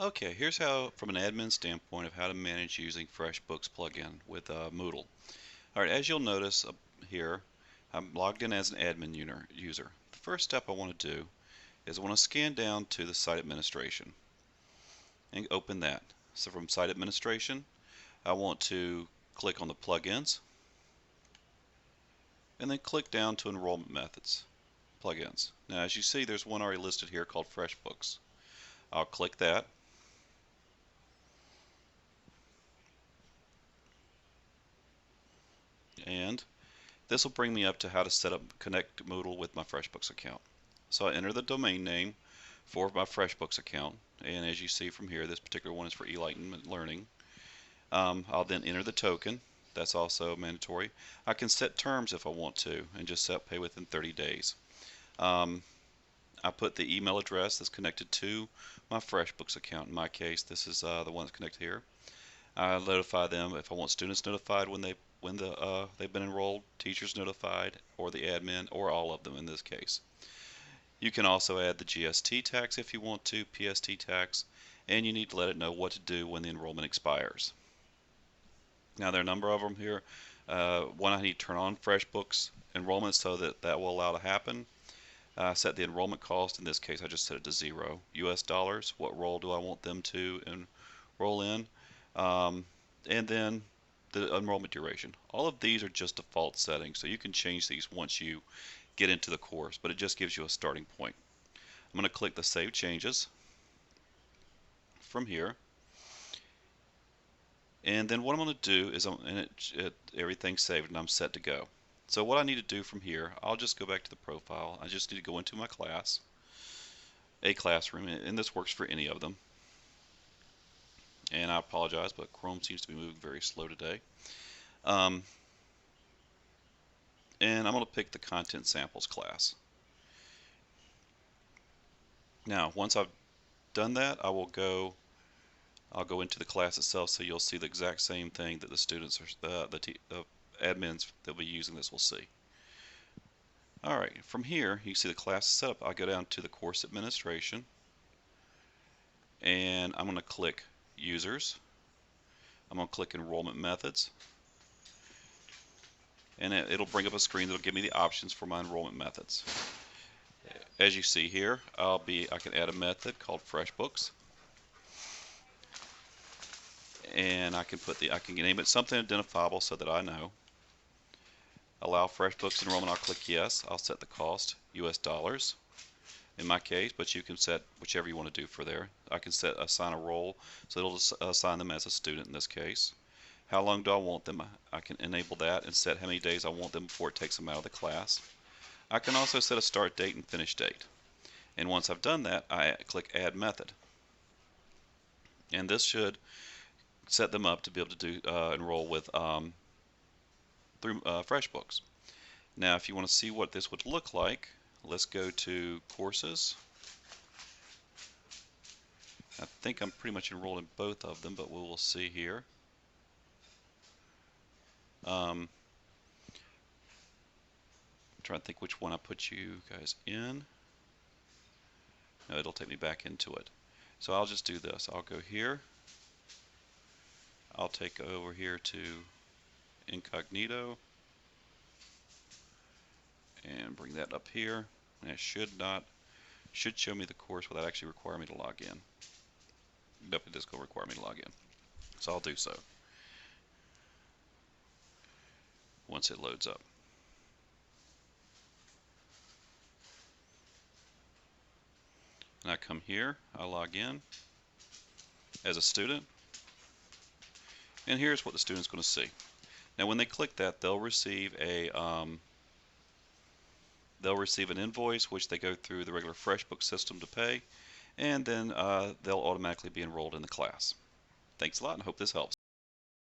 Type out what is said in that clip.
Okay, here's how, from an admin standpoint, of how to manage using Freshbooks plugin with Moodle. All right, as you'll notice here, I'm logged in as an admin user. The first step I want to do is I want to scan down to the site administration and open that. So from site administration, I want to click on the plugins and then click down to enrollment methods, plugins. Now, as you see, there's one already listed here called Freshbooks. I'll click that. And this will bring me up to how to set up connect Moodle with my FreshBooks account. So I enter the domain name for my FreshBooks account, and as you see from here, this particular one is for Enlightenment Learning. I'll then enter the token. That's also mandatory. I can set terms if I want to, and just set pay within 30 days. Um, I put the email address that's connected to my FreshBooks account. In my case, this is the one that's connected here. I notify them if I want students notified when they've been enrolled, teachers notified, or the admin, or all of them in this case. You can also add the GST tax if you want to, PST tax, and you need to let it know what to do when the enrollment expires. Now there are a number of them here. One, I need to turn on FreshBooks enrollment so that will allow to happen. Set the enrollment cost. In this case, I just set it to $0 US dollars. What role do I want them to enroll in? And then the enrollment duration. All of these are just default settings, so you can change these once you get into the course, but it just gives you a starting point. I'm going to click the Save Changes from here. And then what I'm going to do is everything's saved and I'm set to go. So what I need to do from here, I'll just go back to the profile. I just need to go into my class, a classroom, and this works for any of them. And I apologize, but Chrome seems to be moving very slow today. And I'm going to pick the Content Samples class. Now, once I've done that, I'll go into the class itself, so you'll see the exact same thing that the students or the admins that will be using this will see. All right, from here you see the class setup. I go down to the course administration, and I'm going to click users. I'm going to click enrollment methods, and it'll bring up a screen that'll give me the options for my enrollment methods. As you see here, I can add a method called Freshbooks, and I can name it something identifiable so that I know. Allow FreshBooks enrollment. I'll click yes. I'll set the cost US dollars in my case, but you can set whichever you want to do for there. I can assign a role, so it'll just assign them as a student in this case. How long do I want them? I can enable that and set how many days I want them before it takes them out of the class. I can also set a start date and finish date. And once I've done that, I click Add Method. And this should set them up to be able to enroll with through FreshBooks. Now, if you want to see what this would look like, let's go to Courses. I think I'm pretty much enrolled in both of them, but we will see here. I'm trying to think which one I put you guys in. No, it'll take me back into it. So I'll just do this. I'll go here. I'll take over here to Incognito and bring that up here. And it should show me the course without actually requiring me to log in. Nope, it does require me to log in. So I'll do so once it loads up. And I come here, I log in as a student, and here's what the student's going to see. Now when they click that, they'll receive an invoice which they go through the regular FreshBooks system to pay, and then they'll automatically be enrolled in the class. Thanks a lot, and hope this helps.